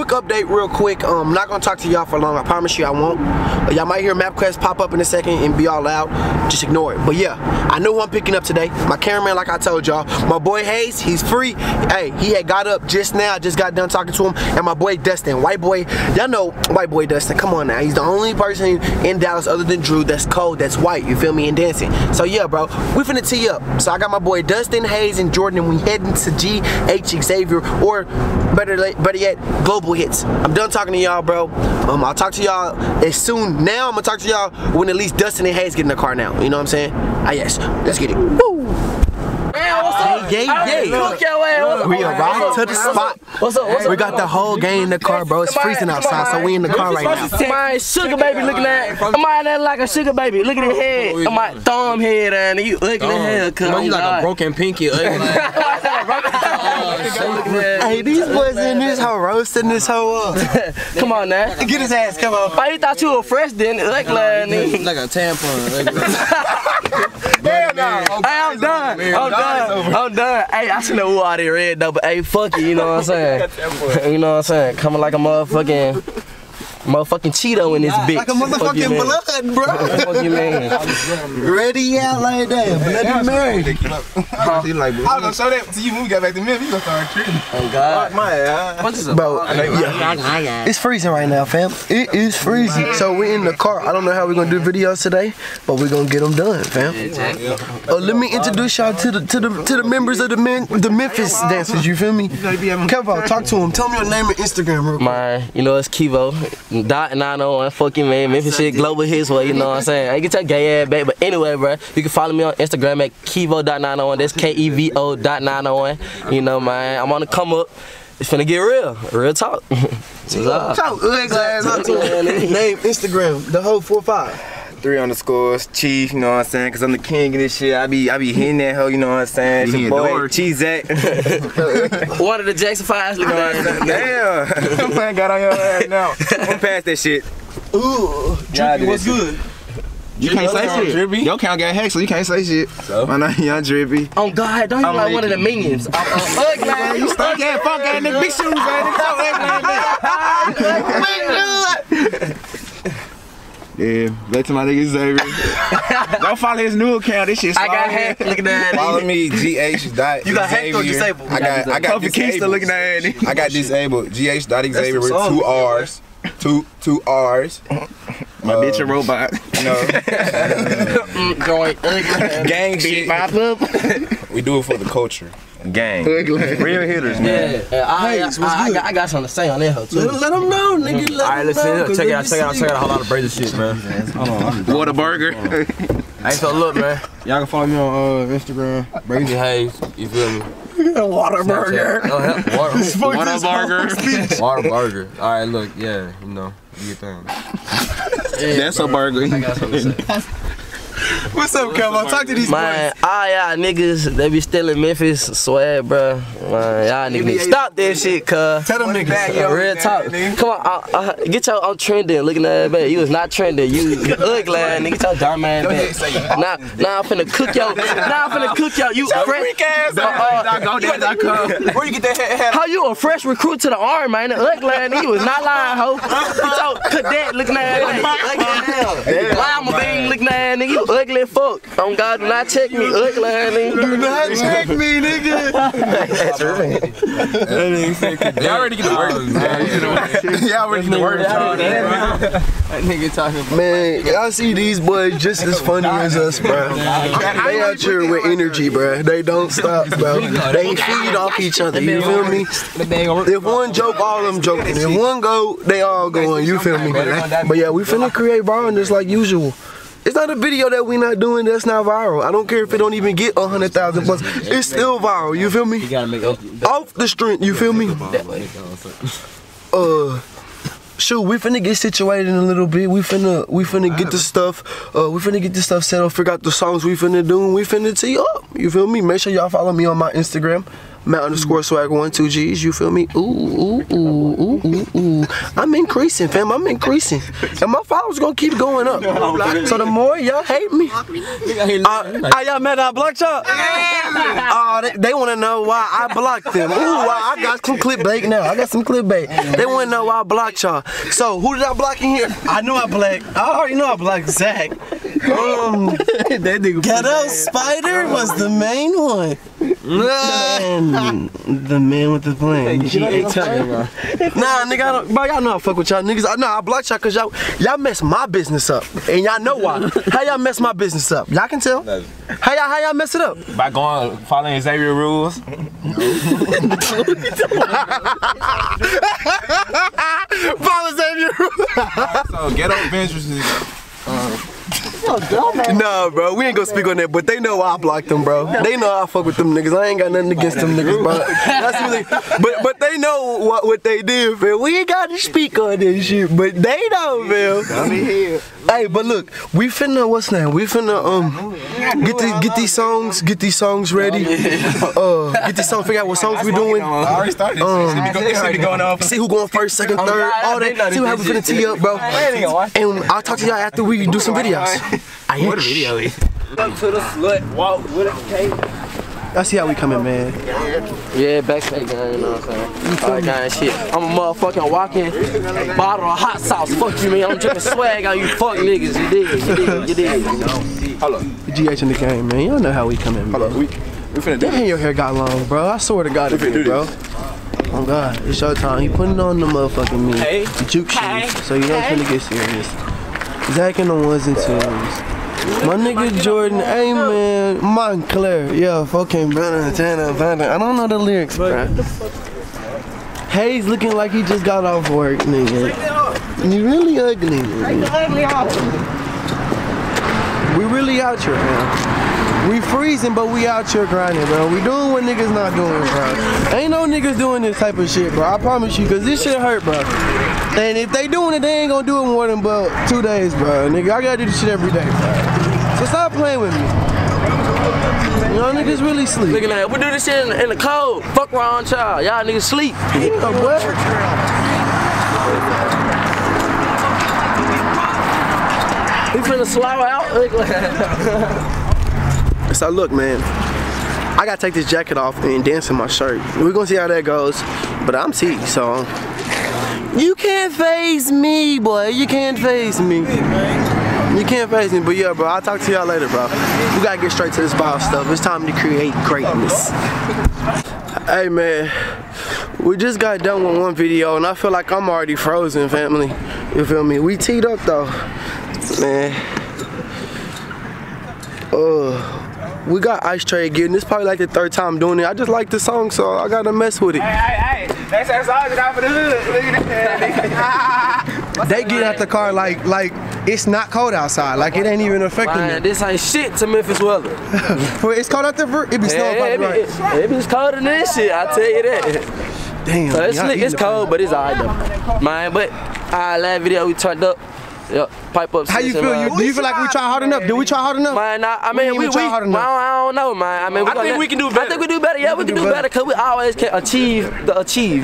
quick update real quick. I'm not gonna talk to y'all for long, I promise you I won't. Y'all might hear MapQuest pop up in a second and be all loud. Just ignore it. But yeah, I know who I'm picking up today. My cameraman, like I told y'all. My boy Hayes, he's free. Hey, he had got up just now, just got done talking to him. And my boy Dustin, white boy. Y'all know white boy Dustin, come on now. He's the only person in Dallas other than Drew that's cold, that's white, you feel me, and dancing. So yeah, bro, we finna tee up. So I got my boy Dustin, Hayes, and Jordan, and we heading to GH Xavier, or better yet, Global Hits. I'm done talking to y'all, bro. I'll talk to y'all as soon. Now I'm gonna talk to y'all when at least Dustin and Hayes get in the car now. You know what I'm saying? Ah yes, let's get it. Woo! Man, what's up? We arrived to the spot. What's up? We got the whole gang in the car, bro. It's freezing outside, so we in the car right now. My sugar baby looking at. I'm out like a sugar baby. Look at his head. I'm my thumb head, and you ugly hell. Bro, you like a broken pinky. Hey, these boys in this hoe roasting this hoe up. Come on now. Get his ass, come on. Why you thought you were fresh then? Like a tampon. Damn, no. I'm done. I'm done. Hey, I shouldn't have wore all that red though, but hey, fuck it, you know what I'm saying? You know what I'm saying? Coming like a motherfucking Cheeto in this bitch. Like a motherfucking blood, bro. Fuck you, man. Ready out like that. Bloody Mary. I was gonna show that to you when we got back to Memphis. You gonna start tripping. Oh God. What's this Bro, yeah. It's freezing right now, fam. It is freezing. So we're in the car. I don't know how we're gonna do videos today, but we're gonna get them done, fam. Let me introduce y'all to the members of the Memphis dancers. You feel me? Kevo, talk to him. Tell me your name and Instagram real quick. You know it's Kevo. .901, fucking man, Memphis shit, Global Hits, well, you know what I'm saying? I get your gay ass back, but anyway, bro, you can follow me on Instagram at Kevo.901, that's KEVO.901, you know, man, I'm on the come up, it's finna get real talk. Talk name, Instagram, the whole 45. 3_ Chief, you know what I'm saying? Cause I'm the king of this shit. I be hitting that hoe, you know what I'm saying? It's your boy, Cheese Zach. One of the Jackson 5s, look at that. Damn. Man got on your ass now. I'm past that shit. Ooh, Drippy, what's good? You can't say shit. Drippy. Your account got hacked, so you can't say shit. So? My name Young Drippy. Oh God, don't you like one of the minions? Ugly. You stuck at fuck ass nigga, big shoes ass nigga. Yeah, back to my nigga Xavier. Don't follow his new account. This shit. I got hacked. Look at that. Follow me, GH. You got hacked or disabled? I got disabled. Looking at it. I got disabled. GH.Xavier with 2 R's. Two R's. My bitch a robot. No. Joint. Gang shit. We do it for the culture. Gang. Real hitters, man. Yeah. I got something to say on that hoe too. Let them know, nigga. Alright, listen, check it out a whole lot of brazen shit, man. Hold on. Whataburger. Hey, so look, man. Y'all can follow me on Instagram. Brazen Hayes, you feel me? Whataburger. Whataburger. Alright, look, yeah, you know, do your thing. That's a burger. I got something to say. What's up, Kevo? Talk to these man, boys. all y'all niggas, they be stealing Memphis swag, bro. Man, y'all niggas need to stop that shit, cuz. Tell them niggas. Real talk. Come on, get your own trending, looking at that back. You was not trending. You ugly ass nigga. Get your dumb ass back. Now I'm finna cook yo. You fresh ass. Where you get that hat? How you a fresh recruit to the army, man? Ugly ass nigga. You was not lying, ho. Get your cadet looking at that. Lima bean looking at that nigga. You ugly fuck. Oh God, do not check me, ugly ass nigga. Do not check me, nigga. That's right. Y'all already get the word. Y'all already get the word. That nigga talking about. Man, y'all see these boys just as funny as us, bro. They out here with energy, bro. They don't stop, bro. They feed off each other, you feel me? If one joke, all of them joking. If one go, they all going, you feel me? But yeah, we finna create viralness like usual. It's not a video that we not doing that's not viral. I don't care if it don't even get 100,000 plus. It's still viral, you feel me? Off the strength, you feel me? Shoot, we finna get situated in a little bit. We finna get the stuff. We finna get this stuff set up. Figure out the songs we finna do, and we finna tee up. You feel me? Make sure y'all follow me on my Instagram. Matt_swag12Gs, you feel me? Ooh. I'm increasing, fam. I'm increasing. And my followers gonna keep going up. So the more y'all hate me. Y'all mad I blocked y'all? They wanna know why I blocked them. Ooh, I got some clickbait now. I got some clickbait. They wanna know why I blocked y'all. So who did I block in here? I already know I blocked Zach. Ghetto Spider was the main one. The man with the plan. Nah, nigga, bro, y'all know I fuck with y'all niggas. I blocked y'all cause y'all mess my business up. And y'all know why. How y'all mess my business up? Y'all can tell? How y'all mess it up? By following Xavier rules. Follow Xavier rules. So Ghetto Ventures is Nah, bro, we ain't gonna speak on that, but they know why I blocked them, bro. They know I fuck with them niggas. I ain't got nothing against them niggas, bro. That's really, but they know what they did, man. We ain't got to speak on this shit, but they know, man. Hey, but look, we finna We finna get these songs ready. Get these songs, figure out what songs we doing. I already started. This be going on. See who going first, second, third, all that. See how we finna tee up, bro. And I'll talk to y'all after we do some videos. What a video is. Up to the slut, walk with a cake. I see how we coming, man. Yeah, backpack gang, you know what I'm saying? All that kind of shit. I'm a motherfucking walking bottle of hot sauce. Fuck you, man. I'm dripping swag on you fuck niggas. You did. Hold up. GH in the game, man. You don't know how we coming, man. Hold up. We finna do Damn, your hair got long, bro. I swear to God, it did, bro. Oh God, it's your time. You putting on the motherfucking me. Hey. The juke shoes. So you don't finna get serious. Zach and the ones and twos. My nigga Jordan, hey man, Montclair, yeah, fucking I don't know the lyrics, bro. Hayes looking like he just got off work, nigga. You really ugly, nigga. We really out here, man. We freezing, but we out here grinding, bro. We doing what niggas not doing, bro. Ain't no niggas doing this type of shit, bro. I promise you, cause this shit hurt, bro. And if they doing it, they ain't gonna do it more than about 2 days, bro. Nigga, I gotta do this shit every day, bro. So stop playing with me. Y'all niggas really sleep. Looking at it, we do this shit in the cold. Fuck around y'all. Y'all niggas sleep. Yeah, what? We finna slow out. So look, man, I gotta take this jacket off and dance in my shirt. We're gonna see how that goes, but I'm T, so you can't faze me, boy. You can't faze me. You can't faze me, but yeah, bro, I'll talk to y'all later, bro. We gotta get straight to this ball stuff. It's time to create greatness. Hey, man, we just got done with one video, and I feel like I'm already frozen, family. You feel me? We teed up, though, man. We got ice tray gear, and this is probably like the 3rd time doing it. I just like the song, so I gotta mess with it. Hey, that's all you got for the hood. They get out the car like it's not cold outside, like it ain't even affecting them. This ain't shit to Memphis weather. It's cold out there, it be snowing, right? It be colder than this shit, I tell you that. Damn. So it's cold, but it's alright though. Man, but last video we turned up. Yep, pipe up. How you feel? Do you feel like we try hard enough? Did we try hard enough? Man, I mean, we try hard enough. I don't know, man. I mean, I think we can do better. I think we do better. Yeah, we can do better because we always can achieve.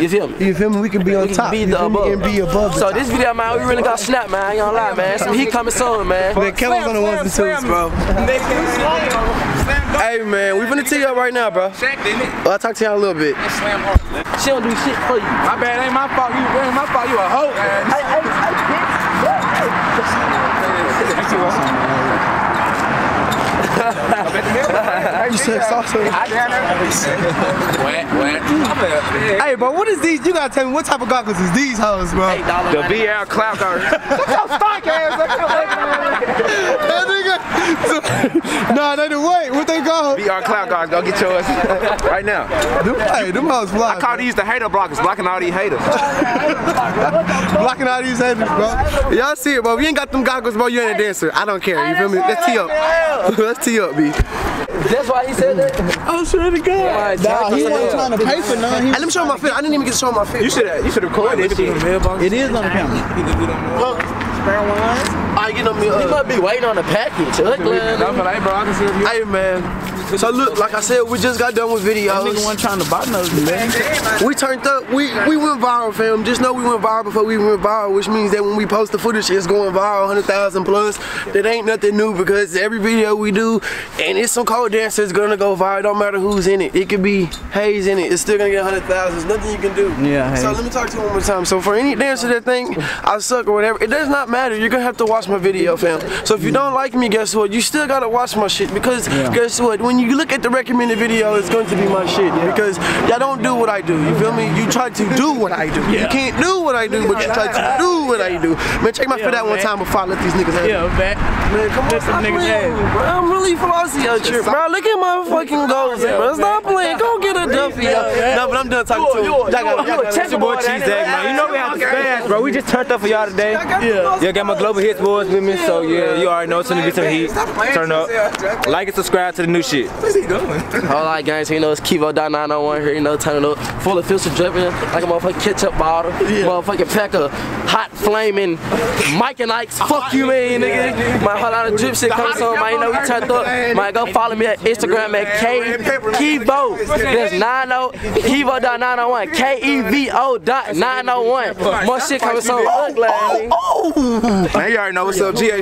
You feel me? You feel me? We can be on top. We can be above. So this video, man, we really got snap, man. I ain't gonna lie, man. Some heat coming soon, man. Man, Kelly's on the ones and twos, bro. Hey, man, we finna tee you up right now, bro. I'll talk to y'all a little bit. She don't do shit for you. My bad, ain't my fault. You a hoe. You said sauce. Hey, bro, what is these? You gotta tell me what type of goggles is these hoes, bro? The VR cloud goggles. Stank ass. Nah, they do wait. What they call? VR cloud goggles. Go get yours right now. Them hoes fly. I call these the hater blockers, blocking all these haters. Blocking all these haters, bro. Y'all see it, bro. You ain't got them goggles, bro. You ain't a dancer. I don't care. You feel me? Let's tee up. Let's tee up, B. That's why he said that. I swear to God. Nah, he wasn't trying to pay for none. Hey, let me show my fit. I didn't even get to show my fit. You should record this shit. It is on the camera. I get on me. He might be waiting on the package. Hey, bro, I can see you. Hey, man. So look, like I said, we just got done with videos. Nigga wasn't trying to buy nothing, man. We turned up, we went viral, fam. Just know we went viral before we went viral, which means that when we post the footage, it's going viral, 100,000 plus. That ain't nothing new because every video we do, and it's some cold dancer, it's gonna go viral. Don't matter who's in it. It could be Hayes in it. It's still gonna get 100,000. There's nothing you can do. Yeah. So let me talk to you one more time. So for any dancer that think I suck or whatever, it does not matter. You're gonna have to watch my video, fam. So if you don't like me, guess what? You still gotta watch my shit because guess what? When you look at the recommended video, it's going to be my shit because y'all don't do what I do. You feel me? You try to do what I do. You can't do what I do, but you try to do what I do. Man, check my fit out one time before I let these niggas have Yeah, man. Man, come on, stop playing with me, bro. I'm really flossy out here, bro. Look at my fucking goals, bro. Stop playing. Go get a Duffy, No, but I'm done talking to him. Check your boy Cheese Egg, man. You know we have the spaz, bro. We just turned up for y'all today. Yeah, got my global hits boys with me, so yeah, you already know it's gonna be some heat. Turn up. Like and subscribe to the new shit. Where's he going? Alright guys, you know it's Kivo.901 here, you know, turning up full of filter dripping like a motherfucking ketchup bottle. Motherfucking pack of hot flaming Mike and Ike's. Fuck you, man, nigga. My whole lot of drip shit comes on, man. You know we turned up. Man, go follow me at Instagram at Kivo. That's 90 Kivo.901. KEVO.901. More shit coming so ugly. Man, you already know what's up. GH, hey,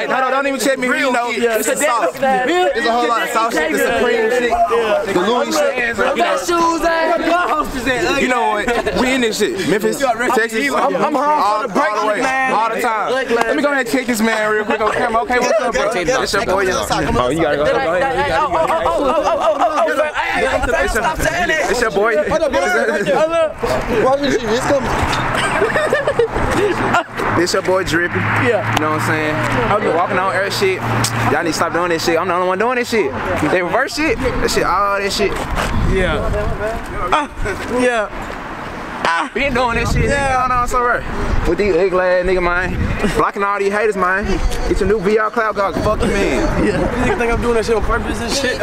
no, don't even check me. You know, it's a sauce. There's a whole lot of sauce shit, the Supreme shit, the Louis shit. You know what? We in this shit. Memphis, Texas. I'm home for the break, man. All the time. Let me go ahead and take this man real quick on camera. Okay, what's up, bro? It's your boy. Oh, you gotta go. Go ahead. Stop saying it. It's your boy. Watch this shit. It's coming. This your boy Drippy. Yeah. You know what I'm saying? I'm walking on air shit. Y'all need to stop doing this shit. I'm the only one doing this shit. They reverse shit. That shit, all that shit. Yeah. We ain't doing this shit. Yeah, no, it's alright. With these ugly ass nigga, man. Blocking all these haters, man. Get your new VR cloud guard. Fuck you, man. You niggas think I'm doing that shit on purpose and shit?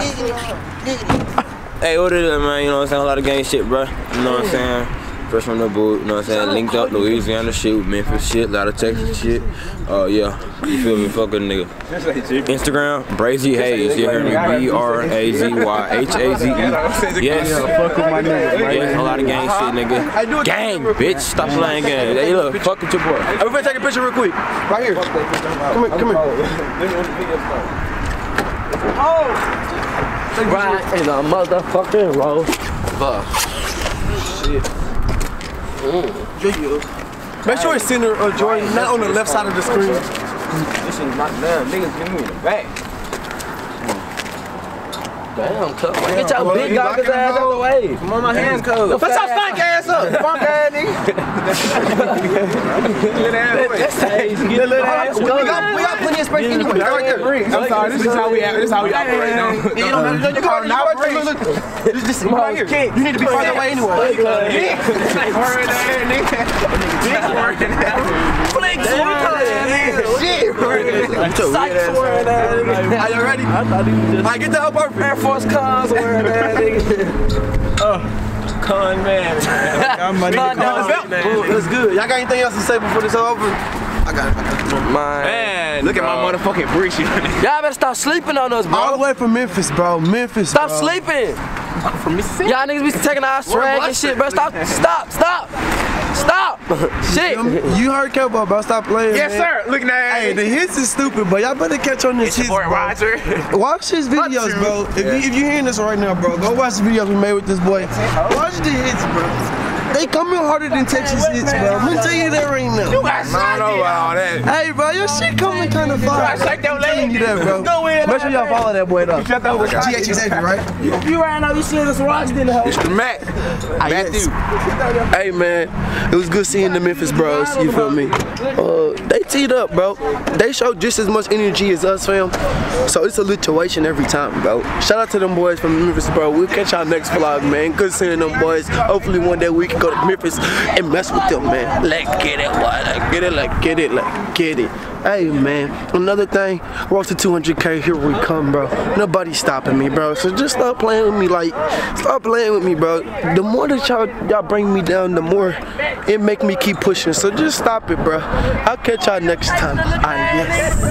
Hey, what is it, man? You know what I'm saying? A lot of gang shit, bro. You know what I'm saying? Fresh from the boot, you know what I'm saying? Linked up Louisiana shit with Memphis shit, a lot of Texas shit. Yeah, you feel me? Fuck a nigga. Instagram, Brazy Hayes. You heard me? BRAZYHAZE. Yes. Fuck with my nigga. Yes, a lot of gang shit, nigga. Gang, bitch. Stop playing gang. Hey, look, fuck with your boy. Hey, we're gonna take a picture real quick. Right here. Come here. Right in a motherfucking row. Fuck. Shit. Make sure it's center or Jordan, not on the left side of the screen. This shit is not damn. Niggas give me in the back. Damn, cuz. Get your big goggles ass out the way. Come on, my hands cold. Put your funk ass up. Funk ass nigga. We got plenty of space anyway. Right there. I'm sorry, this is how we operate now. You don't matter. You call it now. This is right here. You need to be farther away anyway. Are you ready? I thought he was just. I get the help over. Air Force Cons wearing that nigga. Con man. That's good. Y'all got anything else to say before this is over? I got it. Man, Look at my motherfucking breach. Y'all better stop sleeping on us, bro. All the way from Memphis, bro. Memphis. Stop sleeping. from Mississippi. Y'all niggas be taking our swag and shit, bro. Stop. Shit. You heard Kevo, bro. Stop playing. Yes, man. sir. Look now. Hey, the hits is stupid, but y'all better catch on this hits, bro. Watch his videos, bro. If you hearing this right now, bro, go watch the videos we made with this boy. Watch the hits, bro. They coming harder than Texas hits, bro. I'm gonna tell you that right now. I don't know about all that. Hey, bro, your shit coming kind of fire. Shake that leg. You that, bro. Make sure y'all follow that boy, though. GH Xavier, right? You right now, you seeing us rocks in the house. Mr. Matt. Matthew. Hey, man, it was good seeing the Memphis bros, you feel me? They teed up, bro. They showed just as much energy as us, fam. So it's a situation every time, bro. Shout out to them boys from Memphis, bro. We'll catch y'all next vlog, man. Good seeing them boys. Hopefully one day we can go to Memphis and mess with them, man. Let's get it, boy. Let's get it. Hey, man, another thing, we're up to 200K, here we come, bro. Nobody's stopping me, bro. So just stop playing with me, stop playing with me, bro. The more that y'all bring me down, the more it make me keep pushing. So just stop it, bro. I'll catch y'all next time. Yes.